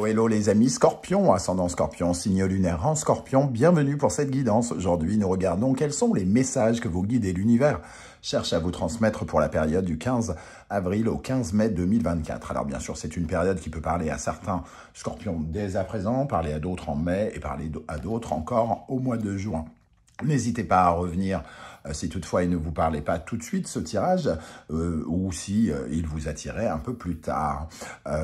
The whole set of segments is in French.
hello les amis Scorpion, ascendant Scorpion, signe lunaire en Scorpion, bienvenue pour cette guidance. Aujourd'hui, nous regardons quels sont les messages que vos guides et l'univers cherchent à vous transmettre pour la période du 15 avril au 15 mai 2024. Alors bien sûr, c'est une période qui peut parler à certains Scorpions dès à présent, parler à d'autres en mai et parler à d'autres encore au mois de juin. N'hésitez pas à revenir si toutefois il ne vous parlait pas tout de suite ce tirage ou si il vous attirait un peu plus tard.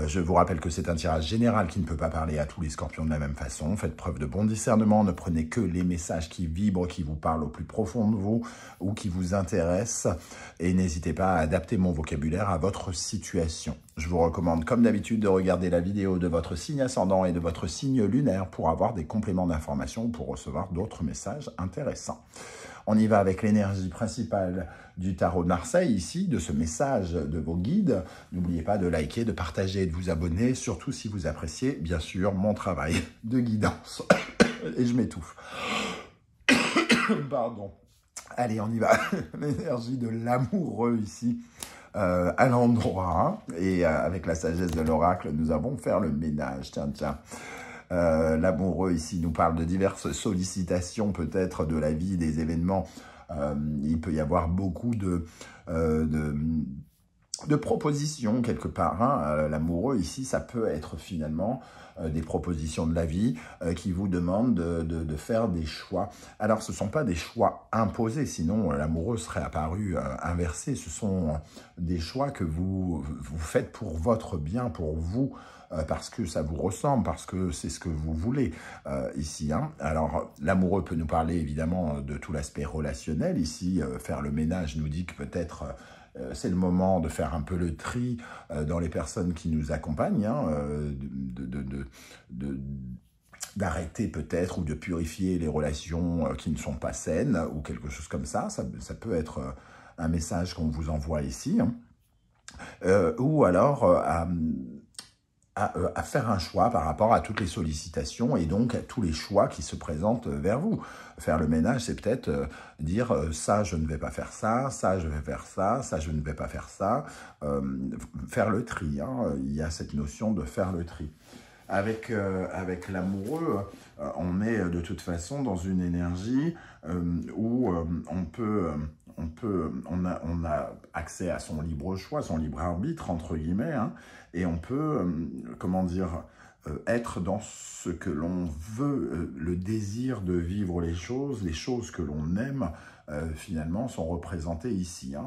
Je vous rappelle que c'est un tirage général qui ne peut pas parler à tous les scorpions de la même façon. Faites preuve de bon discernement, ne prenez que les messages qui vibrent, qui vous parlent au plus profond de vous ou qui vous intéressent et n'hésitez pas à adapter mon vocabulaire à votre situation. Je vous recommande comme d'habitude de regarder la vidéo de votre signe ascendant et de votre signe lunaire pour avoir des compléments d'information ou pour recevoir d'autres messages intéressants. On y va avec l'énergie principale du tarot de Marseille, ici, de ce message de vos guides. N'oubliez pas de liker, de partager et de vous abonner, surtout si vous appréciez, bien sûr, mon travail de guidance. Et je m'étouffe. Pardon. Allez, on y va. L'énergie de l'amoureux ici. À l'endroit, et avec la sagesse de l'oracle, nous avons fait le ménage. Tiens. L'amoureux ici nous parle de diverses sollicitations, peut-être de la vie, des événements. Il peut y avoir beaucoup de propositions quelque part. Hein. L'amoureux ici, ça peut être finalement des propositions de la vie qui vous demandent de faire des choix. Alors, ce ne sont pas des choix imposés, sinon l'amoureux serait apparu inversé. Ce sont des choix que vous faites pour votre bien, pour vous, parce que ça vous ressemble, parce que c'est ce que vous voulez ici. Hein. Alors, l'amoureux peut nous parler évidemment de tout l'aspect relationnel. Ici, faire le ménage nous dit que peut-être c'est le moment de faire un peu le tri dans les personnes qui nous accompagnent, hein, d'arrêter peut-être ou de purifier les relations qui ne sont pas saines ou quelque chose comme ça. Ça peut être un message qu'on vous envoie ici. Hein. Ou alors à faire un choix par rapport à toutes les sollicitations et donc à tous les choix qui se présentent vers vous. Faire le ménage, c'est peut-être dire ça, je ne vais pas faire ça, ça, je vais faire ça, ça, je ne vais pas faire ça. Faire le tri, hein. Il y a cette notion de faire le tri. Avec l'amoureux, on est de toute façon dans une énergie où on a accès à son libre choix, son libre arbitre, entre guillemets, hein, et on peut, comment dire, être dans ce que l'on veut, le désir de vivre les choses que l'on aime, finalement, sont représentées ici. Hein,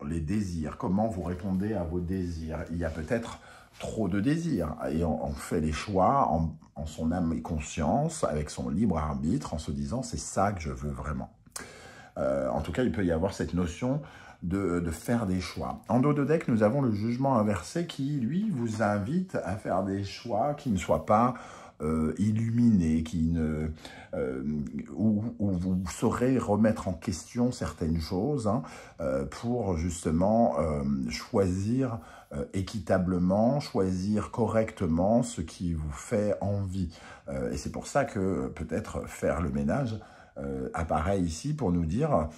les désirs, comment vous répondez à vos désirs? Il y a peut-être trop de désirs, et on fait les choix en son âme et conscience, avec son libre arbitre, en se disant « c'est ça que je veux vraiment ». En tout cas, il peut y avoir cette notion de faire des choix. En dos de deck, nous avons le jugement inversé qui, lui, vous invite à faire des choix qui ne soient pas illuminés, où vous saurez remettre en question certaines choses, hein, pour justement choisir équitablement, choisir correctement ce qui vous fait envie. Et c'est pour ça que peut-être faire le ménage apparaît ici pour nous dire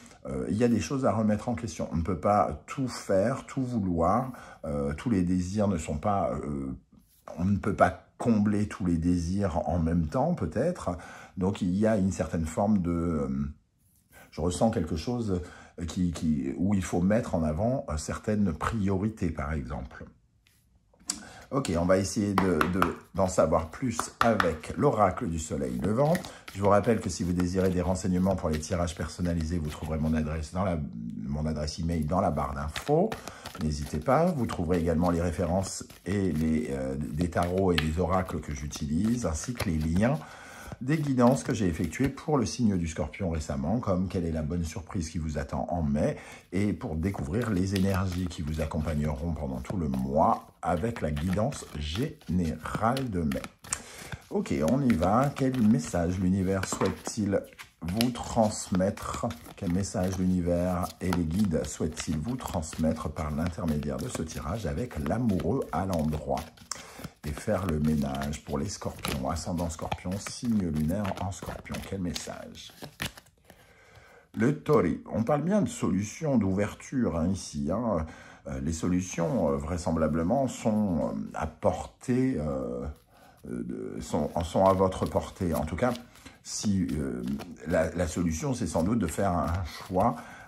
il y a des choses à remettre en question. On ne peut pas tout faire, tout vouloir. Tous les désirs ne sont pas... on ne peut pas combler tous les désirs en même temps, peut-être. Donc, il y a une certaine forme de... je ressens quelque chose où il faut mettre en avant certaines priorités, par exemple. Ok, on va essayer d'en savoir plus avec l'oracle du soleil levant. Je vous rappelle que si vous désirez des renseignements pour les tirages personnalisés, vous trouverez mon adresse email dans la barre d'infos. N'hésitez pas. Vous trouverez également les références et des tarots et des oracles que j'utilise, ainsi que les liens des guidances que j'ai effectuées pour le signe du Scorpion récemment, comme quelle est la bonne surprise qui vous attend en mai, et pour découvrir les énergies qui vous accompagneront pendant tout le mois avec la guidance générale de mai. Ok, on y va. Quel message l'univers souhaite-t-il vous transmettre? Quel message l'univers et les guides souhaitent-ils vous transmettre par l'intermédiaire de ce tirage avec l'amoureux à l'endroit? Et faire le ménage pour les scorpions, ascendant scorpion, signe lunaire en scorpion. Quel message? Le tori. On parle bien de solutions, d'ouverture, hein, ici. Hein. Les solutions, vraisemblablement, sont à portée sont à votre portée. En tout cas, si la solution, c'est sans doute de faire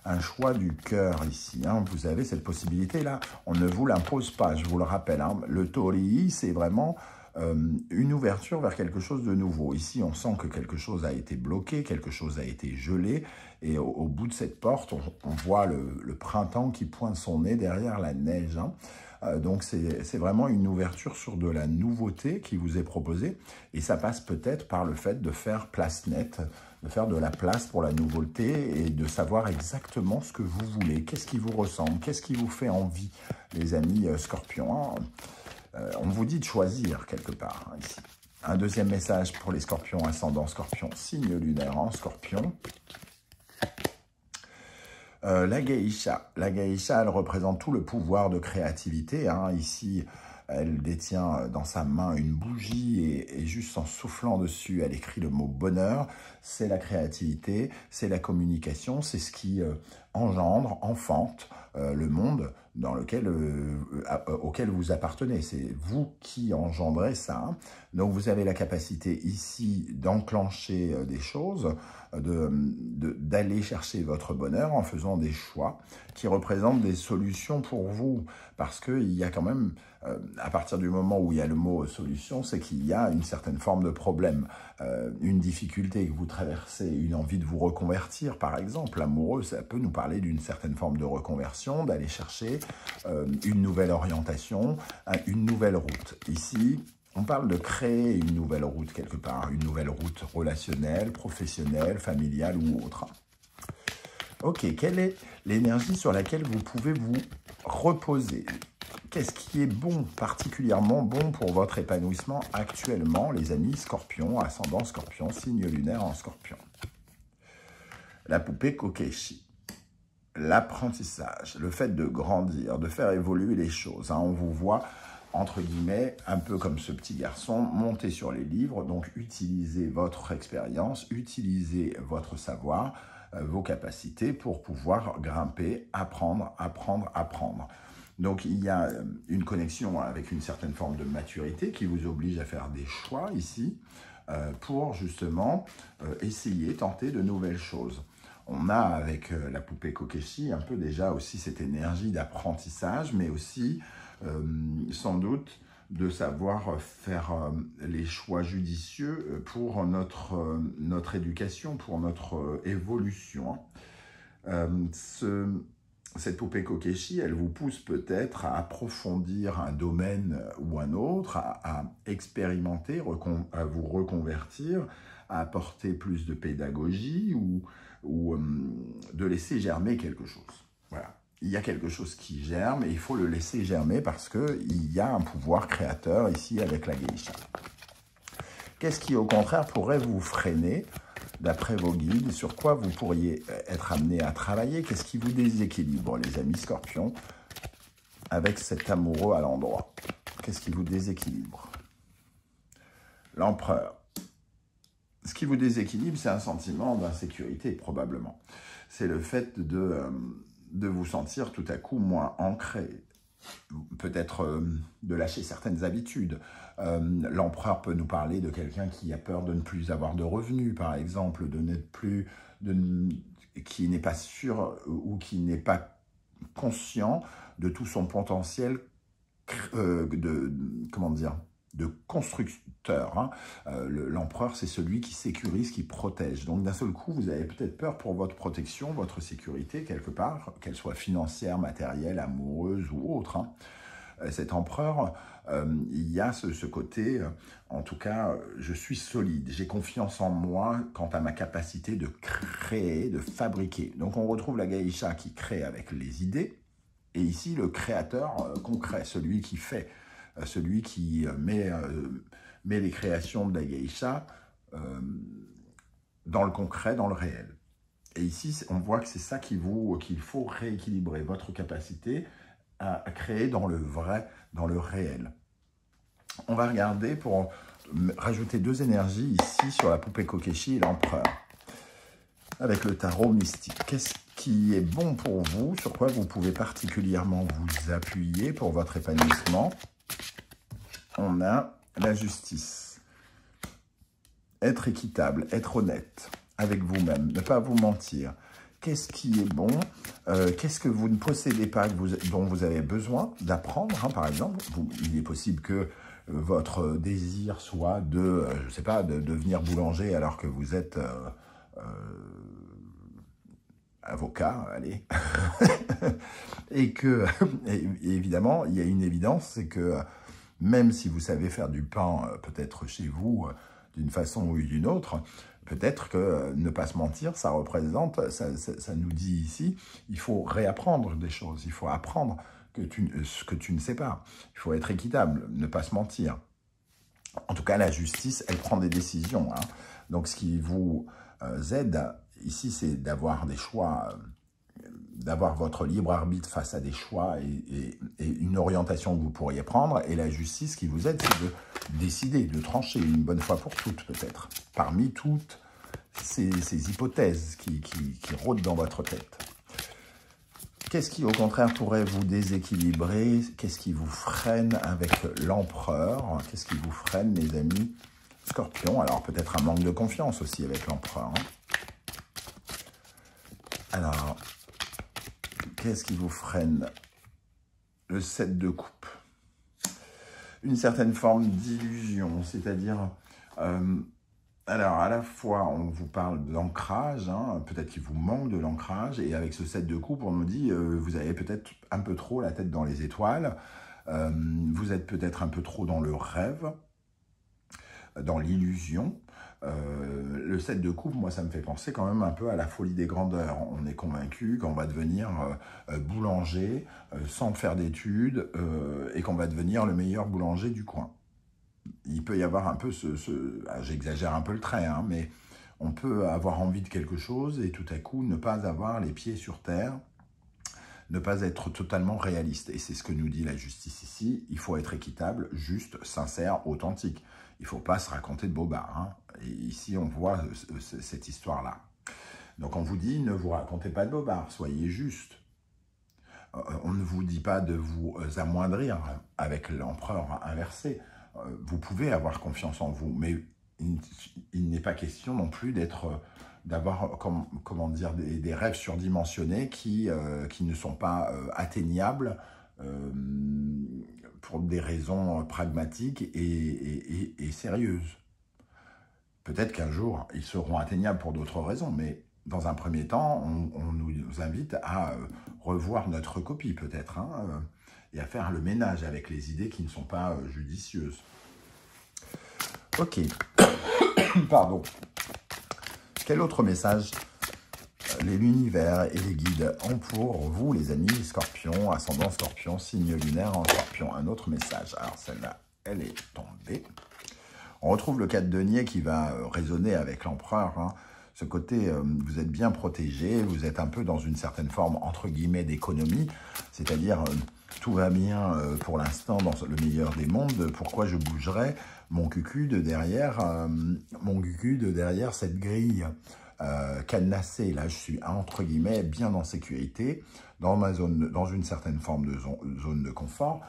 un choix du cœur ici. Hein. Vous avez cette possibilité-là. On ne vous l'impose pas, je vous le rappelle. Hein. Le Torii, c'est vraiment une ouverture vers quelque chose de nouveau. Ici, on sent que quelque chose a été bloqué, quelque chose a été gelé. Et au bout de cette porte, on voit le printemps qui pointe son nez derrière la neige. Hein. Donc, c'est vraiment une ouverture sur de la nouveauté qui vous est proposée. Et ça passe peut-être par le fait de faire place nette, de faire de la place pour la nouveauté et de savoir exactement ce que vous voulez. Qu'est-ce qui vous ressemble? Qu'est-ce qui vous fait envie, les amis Scorpions? On vous dit de choisir quelque part, hein, ici. Un deuxième message pour les Scorpions, ascendant Scorpion, signe lunaire en Scorpion. La geisha, elle représente tout le pouvoir de créativité. Hein. Ici, elle détient dans sa main une bougie et juste en soufflant dessus, elle écrit le mot bonheur. C'est la créativité, c'est la communication, c'est ce qui engendre, enfante le monde dans auquel vous appartenez. C'est vous qui engendrez ça. Hein. Donc, vous avez la capacité ici d'enclencher des choses, d'aller chercher votre bonheur en faisant des choix qui représentent des solutions pour vous. Parce qu'il y a quand même, à partir du moment où il y a le mot solution, c'est qu'il y a une certaine forme de problème, une difficulté que vous traversez, une envie de vous reconvertir, par exemple. L'amoureux, ça peut nous parler d'une certaine forme de reconversion, d'aller chercher une nouvelle orientation, une nouvelle route. Ici, on parle de créer une nouvelle route quelque part, une nouvelle route relationnelle, professionnelle, familiale ou autre. Ok, quelle est l'énergie sur laquelle vous pouvez vous reposer? Qu'est-ce qui est bon, particulièrement bon pour votre épanouissement actuellement, les amis Scorpion, ascendant Scorpion, signe lunaire en Scorpion? La poupée Kokeshi. L'apprentissage, le fait de grandir, de faire évoluer les choses. Hein, on vous voit, entre guillemets, un peu comme ce petit garçon, monter sur les livres, donc utilisez votre expérience, utilisez votre savoir, vos capacités pour pouvoir grimper, apprendre. Donc, il y a une connexion avec une certaine forme de maturité qui vous oblige à faire des choix ici pour justement essayer, tenter de nouvelles choses. On a avec la poupée Kokeshi un peu déjà aussi cette énergie d'apprentissage, mais aussi sans doute de savoir faire les choix judicieux pour notre éducation, pour notre évolution. Cette poupée Kokeshi, elle vous pousse peut-être à approfondir un domaine ou un autre, à expérimenter, à vous reconvertir, à apporter plus de pédagogie ou de laisser germer quelque chose. Voilà. Il y a quelque chose qui germe et il faut le laisser germer parce qu'il y a un pouvoir créateur ici avec la geisha. Qu'est-ce qui, au contraire, pourrait vous freiner d'après vos guides? Sur quoi vous pourriez être amené à travailler? Qu'est-ce qui vous déséquilibre, les amis Scorpions, avec cet amoureux à l'endroit? Qu'est-ce qui vous déséquilibre? L'empereur. Ce qui vous déséquilibre, c'est un sentiment d'insécurité, probablement. C'est le fait de vous sentir tout à coup moins ancré, peut-être de lâcher certaines habitudes. L'empereur peut nous parler de quelqu'un qui a peur de ne plus avoir de revenus, par exemple, qui n'est pas sûr ou qui n'est pas conscient de tout son potentiel de constructeur. Hein. L'empereur, c'est celui qui sécurise, qui protège. Donc, d'un seul coup, vous avez peut-être peur pour votre protection, votre sécurité, quelque part, qu'elle soit financière, matérielle, amoureuse ou autre. Hein. Cet empereur, il y a ce côté, en tout cas, je suis solide, j'ai confiance en moi quant à ma capacité de créer, de fabriquer. Donc, on retrouve la geisha qui crée avec les idées, et ici, le créateur concret, celui qui fait, celui qui met les créations de la geisha dans le concret, dans le réel. Et ici, on voit que c'est ça qu'il faut rééquilibrer, votre capacité à créer dans le vrai, dans le réel. On va regarder pour rajouter deux énergies ici sur la poupée Kokeshi et l'empereur. Avec le tarot mystique, qu'est-ce qui est bon pour vous? Sur quoi vous pouvez particulièrement vous appuyer pour votre épanouissement? On a la justice. être équitable, être honnête avec vous-même, ne pas vous mentir. Qu'est-ce qui est bon? Qu'est-ce que vous ne possédez pas, dont vous avez besoin d'apprendre, hein, par exemple? Il est possible que votre désir soit de, je ne sais pas, de devenir boulanger alors que vous êtes avocat, allez. et que, et évidemment, il y a une évidence, c'est que même si vous savez faire du pain, peut-être chez vous, d'une façon ou d'une autre, peut-être que ne pas se mentir, ça représente, ça nous dit ici, il faut réapprendre des choses, il faut apprendre ce que tu ne sais pas. Il faut être équitable, ne pas se mentir. En tout cas, la justice, elle prend des décisions, hein. Donc, ce qui vous aide ici, c'est d'avoir des choix, d'avoir votre libre arbitre face à des choix et une orientation que vous pourriez prendre. Et la justice qui vous aide, c'est de décider, de trancher une bonne fois pour toutes, peut-être, parmi toutes ces hypothèses qui rôdent dans votre tête. Qu'est-ce qui, au contraire, pourrait vous déséquilibrer? Qu'est-ce qui vous freine avec l'empereur? Qu'est-ce qui vous freine, les amis Scorpion? Alors, peut-être un manque de confiance aussi avec l'empereur, hein. Alors, qu'est-ce qui vous freine? Le 7 de coupe. Une certaine forme d'illusion, c'est-à-dire... alors, à la fois, on vous parle d'ancrage, hein, peut-être qu'il vous manque de l'ancrage, et avec ce 7 de coupe, on nous dit, vous avez peut-être un peu trop la tête dans les étoiles, vous êtes peut-être un peu trop dans le rêve, dans l'illusion. Le 7 de coupe, moi, ça me fait penser quand même un peu à la folie des grandeurs. On est convaincu qu'on va devenir boulanger sans faire d'études et qu'on va devenir le meilleur boulanger du coin. Il peut y avoir un peu j'exagère un peu le trait, hein, mais on peut avoir envie de quelque chose et tout à coup ne pas avoir les pieds sur terre, ne pas être totalement réaliste. Et c'est ce que nous dit la justice ici. Il faut être équitable, juste, sincère, authentique. Il ne faut pas se raconter de bobards, hein. Et ici, on voit cette histoire-là. Donc, on vous dit, ne vous racontez pas de bobards, soyez juste. On ne vous dit pas de vous amoindrir avec l'empereur inversé. Vous pouvez avoir confiance en vous, mais il n'est pas question non plus d'avoir comment dire, des rêves surdimensionnés qui ne sont pas atteignables pour des raisons pragmatiques et sérieuses. Peut-être qu'un jour, ils seront atteignables pour d'autres raisons, mais dans un premier temps, on nous invite à revoir notre copie, peut-être, hein, et à faire le ménage avec les idées qui ne sont pas judicieuses. Ok. Pardon. Quel autre message l'univers et les guides ont pour vous, les amis Scorpion, ascendant Scorpion, signe lunaire en Scorpion? Un autre message. Alors, celle-là, elle est tombée. On retrouve le 4 de denier qui va résonner avec l'empereur, hein. Ce côté, vous êtes bien protégé, vous êtes un peu dans une certaine forme, entre guillemets, d'économie, c'est-à-dire, tout va bien pour l'instant dans le meilleur des mondes, pourquoi je bougerais mon cucu de derrière, cette grille cadenassée? Là, je suis, entre guillemets, bien en sécurité, dans ma zone, dans une certaine forme de zone de confort.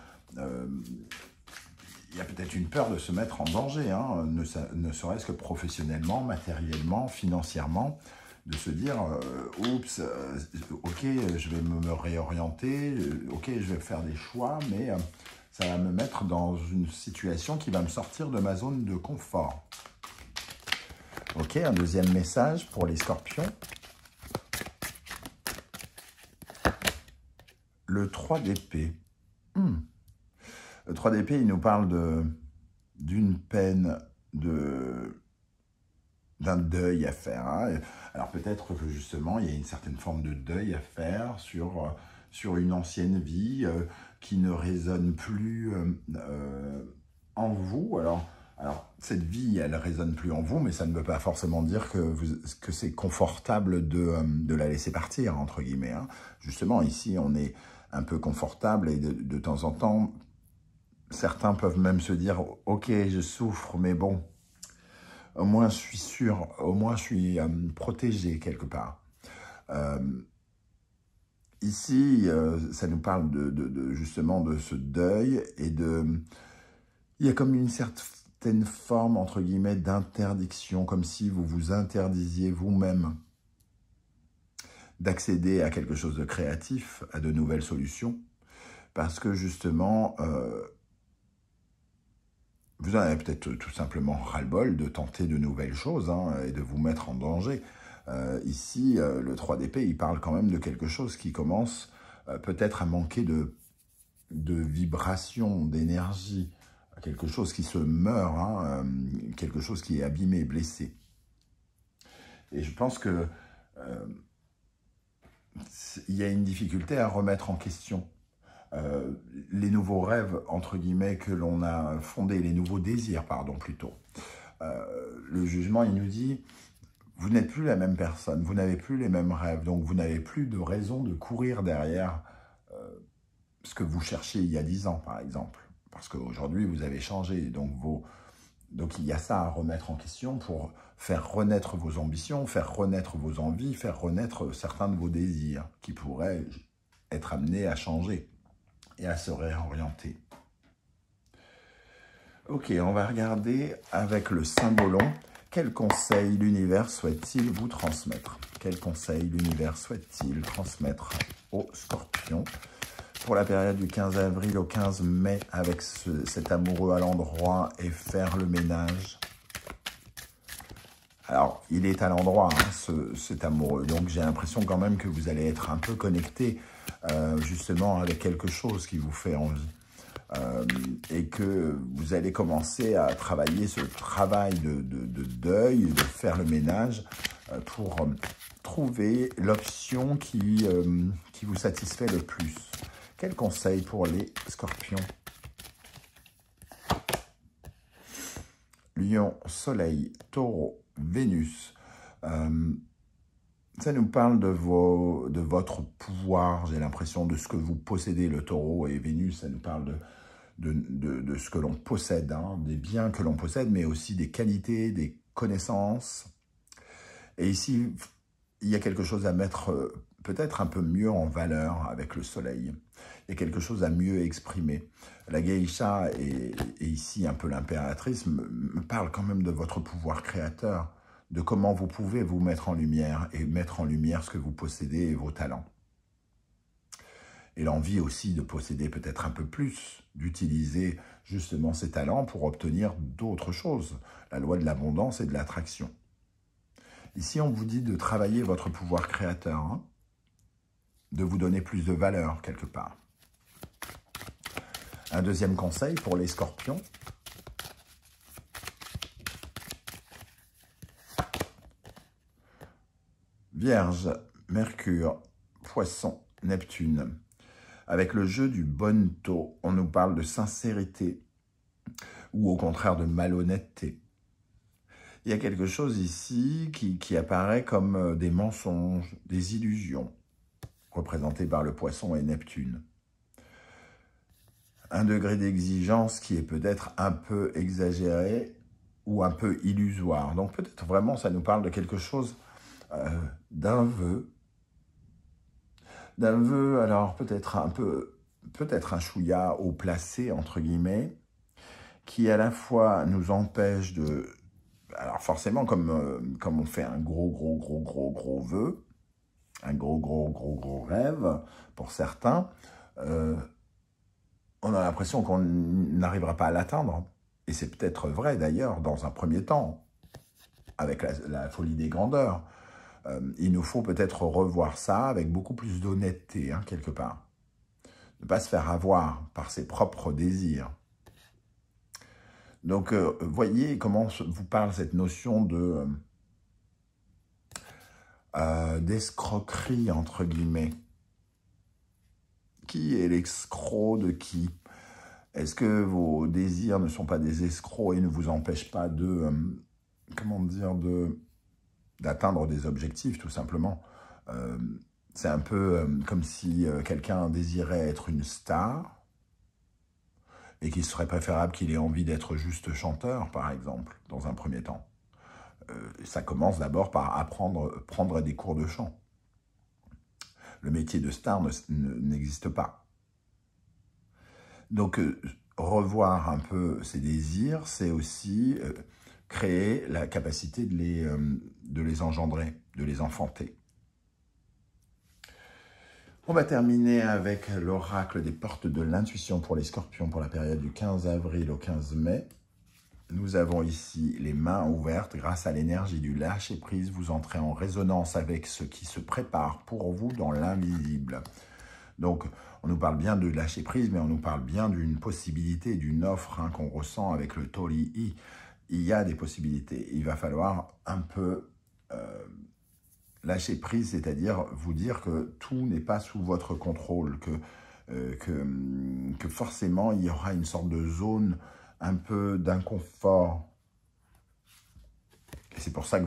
Il y a peut-être une peur de se mettre en danger, hein, ne serait-ce que professionnellement, matériellement, financièrement, de se dire oups, ok, je vais me réorienter, ok, je vais faire des choix, mais ça va me mettre dans une situation qui va me sortir de ma zone de confort. Ok, un deuxième message pour les Scorpions. Le 3 d'épée. Le 3 d'épée, il nous parle d'une peine, d'un deuil à faire, hein. Alors peut-être que justement, il y a une certaine forme de deuil à faire sur une ancienne vie qui ne résonne plus en vous. Alors, cette vie, elle ne résonne plus en vous, mais ça ne veut pas forcément dire que c'est confortable de la laisser partir, entre guillemets, hein. Justement, ici, on est un peu confortable et de temps en temps, certains peuvent même se dire « Ok, je souffre, mais bon, au moins je suis sûr, au moins je suis protégé quelque part. » Ici, ça nous parle justement de ce deuil et il y a comme une certaine forme, entre guillemets, d'interdiction, comme si vous vous interdisiez vous-même d'accéder à quelque chose de créatif, à de nouvelles solutions, parce que justement, vous en avez peut-être tout simplement ras-le-bol de tenter de nouvelles choses hein, et de vous mettre en danger. Ici, le 3 d'épée, il parle quand même de quelque chose qui commence peut-être à manquer de vibration, d'énergie, quelque chose qui se meurt, hein, quelque chose qui est abîmé, blessé. Et je pense que il y a une difficulté à remettre en question les nouveaux rêves, entre guillemets, que l'on a fondés, les nouveaux désirs, pardon, plutôt. Le jugement, il nous dit, vous n'êtes plus la même personne, vous n'avez plus les mêmes rêves, donc vous n'avez plus de raison de courir derrière ce que vous cherchiez il y a 10 ans, par exemple. Parce qu'aujourd'hui, vous avez changé, donc il y a ça à remettre en question pour faire renaître vos ambitions, faire renaître vos envies, faire renaître certains de vos désirs qui pourraient être amenés à changer et à se réorienter. Ok, on va regarder avec le symbolon, quel conseil l'univers souhaite-t-il vous transmettre? Quel conseil l'univers souhaite-t-il transmettre aux scorpions pour la période du 15 avril au 15 mai avec cet amoureux à l'endroit et faire le ménage? Alors, il est à l'endroit, hein, cet amoureux, donc j'ai l'impression quand même que vous allez être un peu connecté justement avec quelque chose qui vous fait envie. Et que vous allez commencer à travailler ce travail de deuil, de faire le ménage pour trouver l'option qui vous satisfait le plus. Quel conseil pour les scorpions? Lion, Soleil, Taureau, Vénus. Ça nous parle de votre pouvoir, j'ai l'impression, de ce que vous possédez. Le Taureau et Vénus, ça nous parle de ce que l'on possède, hein, des biens que l'on possède, mais aussi des qualités, des connaissances. Et ici, il y a quelque chose à mettre peut-être un peu mieux en valeur avec le soleil. Il y a quelque chose à mieux exprimer. La geisha et ici un peu l'impératrice me parle quand même de votre pouvoir créateur, de comment vous pouvez vous mettre en lumière et mettre en lumière ce que vous possédez et vos talents. Et l'envie aussi de posséder peut-être un peu plus, d'utiliser justement ces talents pour obtenir d'autres choses. La loi de l'abondance et de l'attraction. Ici, on vous dit de travailler votre pouvoir créateur, hein, de vous donner plus de valeur quelque part. Un deuxième conseil pour les scorpions. Vierge, Mercure, Poisson, Neptune. Avec le jeu du bonneto, on nous parle de sincérité ou au contraire de malhonnêteté. Il y a quelque chose ici qui apparaît comme des mensonges, des illusions, représentés par le Poisson et Neptune. Un degré d'exigence qui est peut-être un peu exagéré ou un peu illusoire. Donc peut-être vraiment ça nous parle de quelque chose, d'un vœu, alors peut-être un chouïa haut placé, entre guillemets, qui à la fois nous empêche de... Alors forcément, comme on fait un gros vœu, un gros rêve, pour certains, on a l'impression qu'on n'arrivera pas à l'atteindre. Et c'est peut-être vrai d'ailleurs, dans un premier temps, avec la folie des grandeurs. Il nous faut peut-être revoir ça avec beaucoup plus d'honnêteté, hein, quelque part. Ne pas se faire avoir par ses propres désirs. Donc, voyez comment vous parle cette notion d'escroquerie, entre guillemets. Qui est l'escroc de qui? Est-ce que vos désirs ne sont pas des escrocs et ne vous empêchent pas d'atteindre des objectifs, tout simplement? C'est un peu comme si quelqu'un désirait être une star et qu'il serait préférable qu'il ait envie d'être juste chanteur, par exemple, dans un premier temps. Ça commence d'abord par prendre des cours de chant. Le métier de star n'existe pas. Donc, revoir un peu ses désirs, c'est aussi créer la capacité de les engendrer, de les enfanter. On va terminer avec l'oracle des portes de l'intuition pour les scorpions pour la période du 15 avril au 15 mai. Nous avons ici les mains ouvertes grâce à l'énergie du lâcher-prise. Vous entrez en résonance avec ce qui se prépare pour vous dans l'invisible. Donc, on nous parle bien de lâcher-prise, mais on nous parle bien d'une possibilité, d'une offre qu'on ressent avec le Toli-I. Il y a des possibilités. Il va falloir un peu lâcher prise, c'est-à-dire vous dire que tout n'est pas sous votre contrôle, que forcément il y aura une sorte de zone un peu d'inconfort. Et c'est pour ça que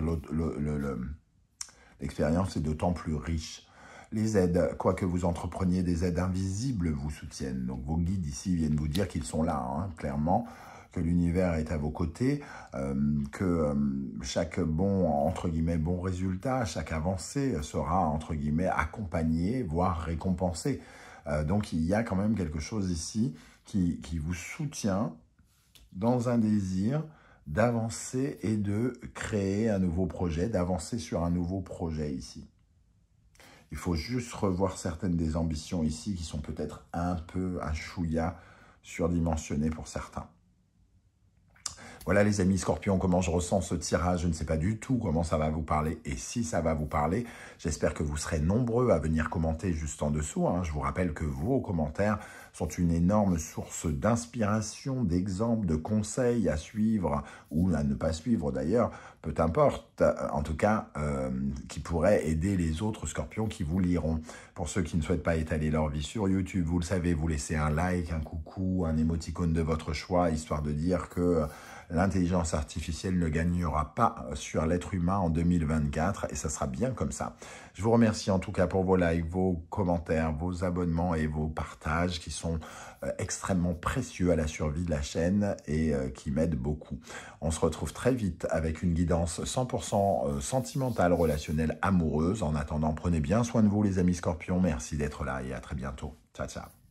l'expérience est d'autant plus riche. Les aides, quoi que vous entrepreniez, des aides invisibles vous soutiennent. Donc vos guides ici viennent vous dire qu'ils sont là, clairement, que l'univers est à vos côtés, que chaque bon, entre guillemets, bon résultat, chaque avancée sera, entre guillemets, accompagnée, voire récompensée. Donc il y a quand même quelque chose ici qui vous soutient dans un désir d'avancer et de créer un nouveau projet, d'avancer sur un nouveau projet ici. Il faut juste revoir certaines des ambitions ici qui sont peut-être un peu, un chouïa surdimensionnées pour certains. Voilà les amis Scorpions, comment je ressens ce tirage. Je ne sais pas du tout comment ça va vous parler. Et si ça va vous parler, j'espère que vous serez nombreux à venir commenter juste en dessous. Je vous rappelle que vos commentaires sont une énorme source d'inspiration, d'exemples, de conseils à suivre ou à ne pas suivre d'ailleurs, peu importe. En tout cas, qui pourraient aider les autres Scorpions qui vous liront. Pour ceux qui ne souhaitent pas étaler leur vie sur YouTube, vous le savez, vous laissez un like, un coucou, un émoticône de votre choix, histoire de dire que l'intelligence artificielle ne gagnera pas sur l'être humain en 2024 et ça sera bien comme ça. Je vous remercie en tout cas pour vos likes, vos commentaires, vos abonnements et vos partages qui sont extrêmement précieux à la survie de la chaîne et qui m'aident beaucoup. On se retrouve très vite avec une guidance 100% sentimentale, relationnelle, amoureuse. En attendant, prenez bien soin de vous les amis Scorpions. Merci d'être là et à très bientôt. Ciao, ciao.